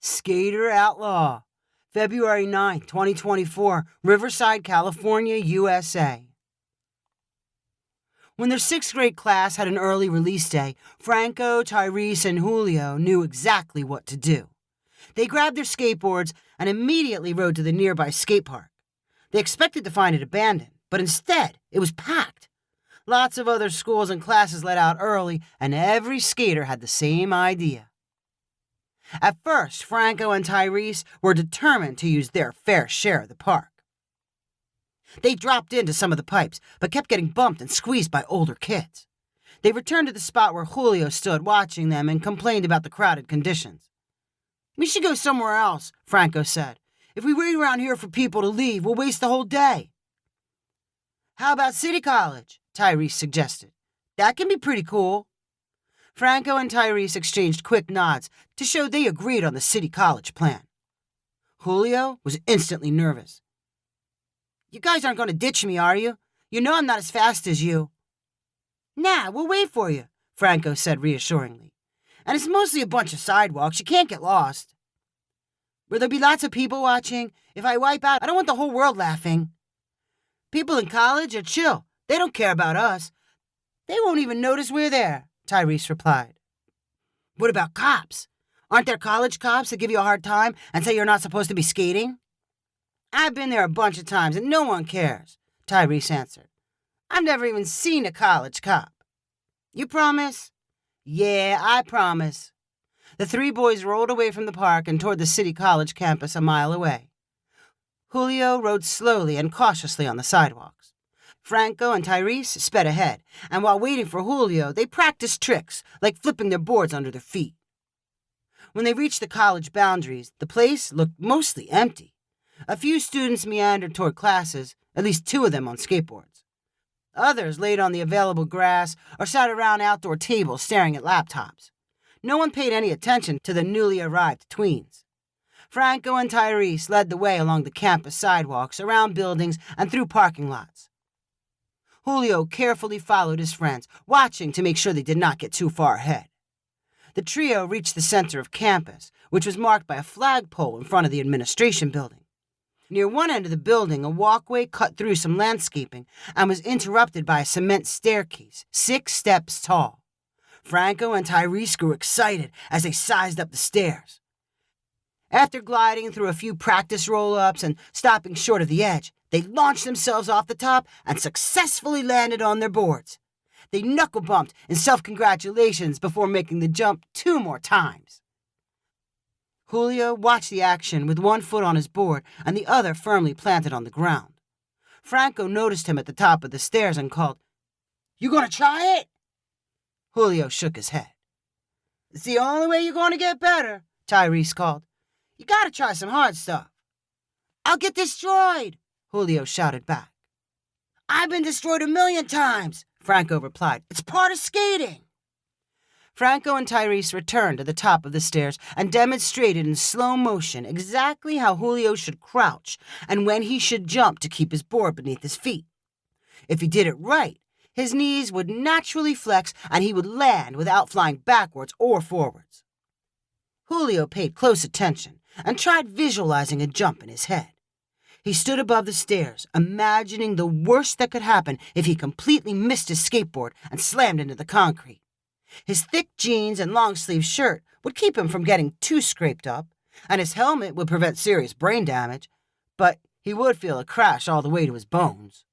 Skater Outlaw, February 9, 2024, Riverside, California, USA. When their sixth grade class had an early release day, Franco, Tyrese, and Julio knew exactly what to do. They grabbed their skateboards and immediately rode to the nearby skate park. They expected to find it abandoned, but instead, it was packed. Lots of other schools and classes let out early, and every skater had the same idea. At first, Franco and Tyrese were determined to use their fair share of the park. They dropped into some of the pipes, but kept getting bumped and squeezed by older kids. They returned to the spot where Julio stood watching them and complained about the crowded conditions. "We should go somewhere else," Franco said. "If we wait around here for people to leave, we'll waste the whole day." "How about City College?" Tyrese suggested. "That can be pretty cool." Franco and Tyrese exchanged quick nods to show they agreed on the City College plan. Julio was instantly nervous. "You guys aren't going to ditch me, are you? You know I'm not as fast as you." "Nah, we'll wait for you," Franco said reassuringly. "And it's mostly a bunch of sidewalks. You can't get lost." "Will there be lots of people watching? If I wipe out, I don't want the whole world laughing." "People in college are chill. They don't care about us. They won't even notice we're there," Tyrese replied. "What about cops? Aren't there college cops that give you a hard time and say you're not supposed to be skating?" "I've been there a bunch of times and no one cares," Tyrese answered. "I've never even seen a college cop." "You promise?" "Yeah, I promise." The three boys rolled away from the park and toward the City College campus a mile away. Julio rode slowly and cautiously on the sidewalks. Franco and Tyrese sped ahead, and while waiting for Julio, they practiced tricks like flipping their boards under their feet. When they reached the college boundaries, the place looked mostly empty. A few students meandered toward classes, at least 2 of them on skateboards. Others laid on the available grass or sat around outdoor tables staring at laptops. No one paid any attention to the newly arrived tweens. Franco and Tyrese led the way along the campus sidewalks, around buildings, and through parking lots. Julio carefully followed his friends, watching to make sure they did not get too far ahead. The trio reached the center of campus, which was marked by a flagpole in front of the administration building. Near one end of the building, a walkway cut through some landscaping and was interrupted by a cement staircase, 6 steps tall. Franco and Tyrese grew excited as they sized up the stairs. After gliding through a few practice roll-ups and stopping short of the edge, they launched themselves off the top and successfully landed on their boards. They knuckle-bumped in self-congratulations before making the jump 2 more times. Julio watched the action with one foot on his board and the other firmly planted on the ground. Franco noticed him at the top of the stairs and called, "You gonna try it?" Julio shook his head. "It's the only way you're gonna get better," Tyrese called. "You gotta try some hard stuff." "I'll get destroyed," Julio shouted back. "I've been destroyed 1,000,000 times," Franco replied. "It's part of skating." Franco and Tyrese returned to the top of the stairs and demonstrated in slow motion exactly how Julio should crouch and when he should jump to keep his board beneath his feet. If he did it right, his knees would naturally flex and he would land without flying backwards or forwards. Julio paid close attention and tried visualizing a jump in his head. He stood above the stairs, imagining the worst that could happen if he completely missed his skateboard and slammed into the concrete. His thick jeans and long-sleeve shirt would keep him from getting too scraped up, and his helmet would prevent serious brain damage, but he would feel a crash all the way to his bones.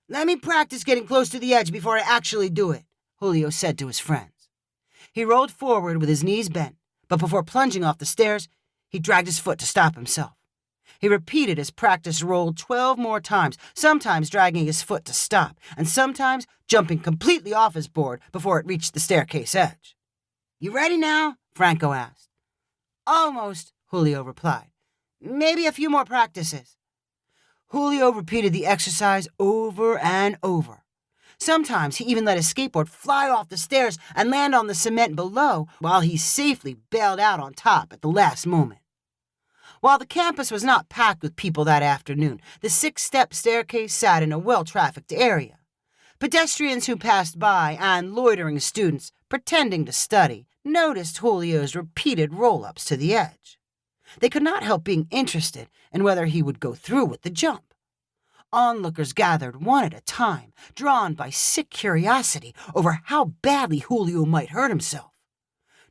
"Let me practice getting close to the edge before I actually do it," Julio said to his friends. He rolled forward with his knees bent, but before plunging off the stairs, he dragged his foot to stop himself. He repeated his practice roll 12 more times, sometimes dragging his foot to stop, and sometimes jumping completely off his board before it reached the staircase edge. "You ready now?" Franco asked. "Almost," Julio replied. "Maybe a few more practices." Julio repeated the exercise over and over. Sometimes he even let his skateboard fly off the stairs and land on the cement below while he safely bailed out on top at the last moment. While the campus was not packed with people that afternoon, the 6-step staircase sat in a well-trafficked area. Pedestrians who passed by and loitering students pretending to study noticed Julio's repeated roll-ups to the edge. They could not help being interested in whether he would go through with the jump. Onlookers gathered one at a time, drawn by sick curiosity over how badly Julio might hurt himself.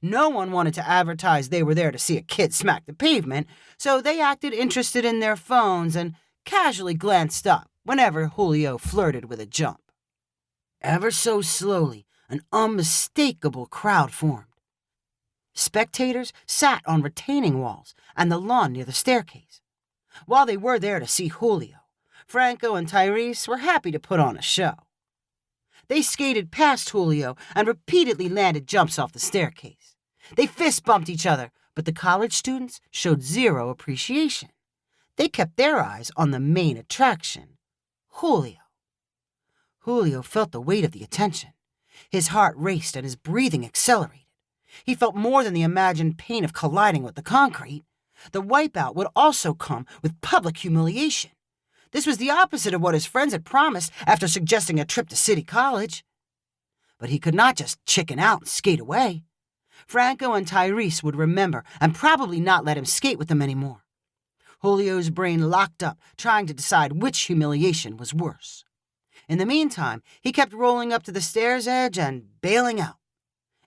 No one wanted to advertise they were there to see a kid smack the pavement, so they acted interested in their phones and casually glanced up whenever Julio flirted with a jump. Ever so slowly, an unmistakable crowd formed. Spectators sat on retaining walls and the lawn near the staircase. While they were there to see Julio, Franco and Tyrese were happy to put on a show. They skated past Julio and repeatedly landed jumps off the staircase. They fist-bumped each other, but the college students showed zero appreciation. They kept their eyes on the main attraction, Julio. Julio felt the weight of the attention. His heart raced and his breathing accelerated. He felt more than the imagined pain of colliding with the concrete. The wipeout would also come with public humiliation. This was the opposite of what his friends had promised after suggesting a trip to City College. But he could not just chicken out and skate away. Franco and Tyrese would remember and probably not let him skate with them anymore. Julio's brain locked up, trying to decide which humiliation was worse. In the meantime, he kept rolling up to the stairs edge and bailing out.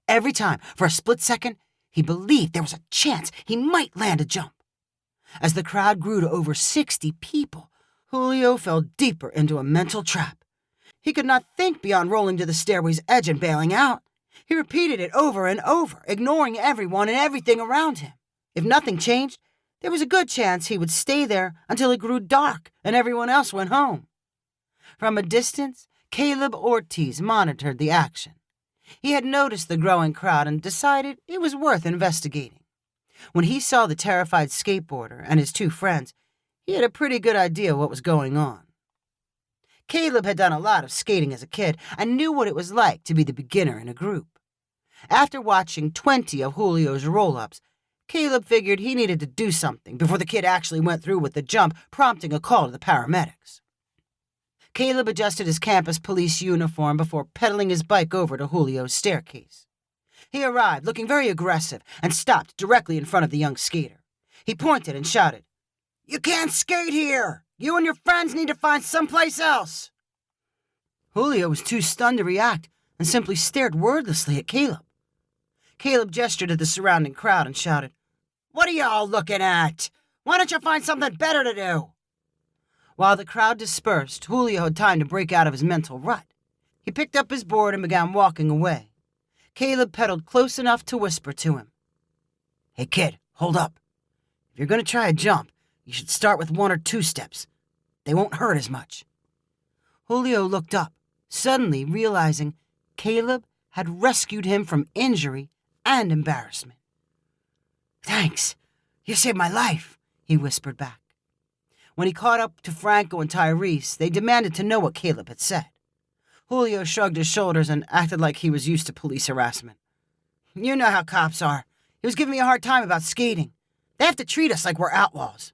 Every time, for a split second, he believed there was a chance he might land a jump. As the crowd grew to over 60 people, Julio fell deeper into a mental trap. He could not think beyond rolling to the stairway's edge and bailing out. He repeated it over and over, ignoring everyone and everything around him. If nothing changed, there was a good chance he would stay there until it grew dark and everyone else went home. From a distance, Caleb Ortiz monitored the action. He had noticed the growing crowd and decided it was worth investigating. When he saw the terrified skateboarder and his two friends, he had a pretty good idea what was going on. Caleb had done a lot of skating as a kid and knew what it was like to be the beginner in a group. After watching 20 of Julio's roll-ups, Caleb figured he needed to do something before the kid actually went through with the jump, prompting a call to the paramedics. Caleb adjusted his campus police uniform before pedaling his bike over to Julio's staircase. He arrived looking very aggressive and stopped directly in front of the young skater. He pointed and shouted, "You can't skate here! You and your friends need to find someplace else!" Julio was too stunned to react and simply stared wordlessly at Caleb. Caleb gestured at the surrounding crowd and shouted, "What are y'all looking at? Why don't you find something better to do?" While the crowd dispersed, Julio had time to break out of his mental rut. He picked up his board and began walking away. Caleb pedaled close enough to whisper to him, "Hey kid, hold up. If you're going to try a jump, you should start with 1 or 2 steps. They won't hurt as much." Julio looked up, suddenly realizing Caleb had rescued him from injury and embarrassment. "Thanks. You saved my life," he whispered back. When he caught up to Franco and Tyrese, they demanded to know what Caleb had said. Julio shrugged his shoulders and acted like he was used to police harassment. "You know how cops are. He was giving me a hard time about skating. They have to treat us like we're outlaws."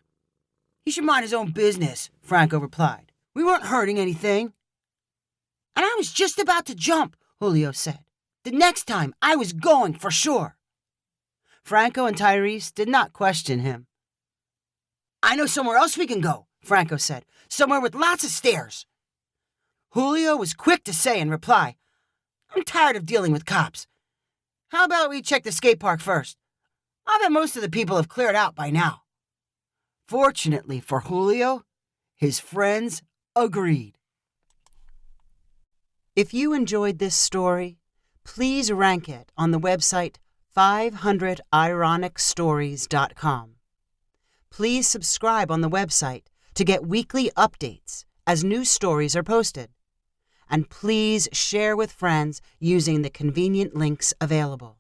"He should mind his own business," Franco replied. "We weren't hurting anything." "And I was just about to jump," Julio said. "The next time, I was going for sure." Franco and Tyrese did not question him. "I know somewhere else we can go," Franco said. "Somewhere with lots of stairs." Julio was quick to say in reply, "I'm tired of dealing with cops. How about we check the skate park first? I bet most of the people have cleared out by now." Fortunately for Julio, his friends agreed. If you enjoyed this story, please rank it on the website 500ironicstories.com. Please subscribe on the website to get weekly updates as new stories are posted. And please share with friends using the convenient links available.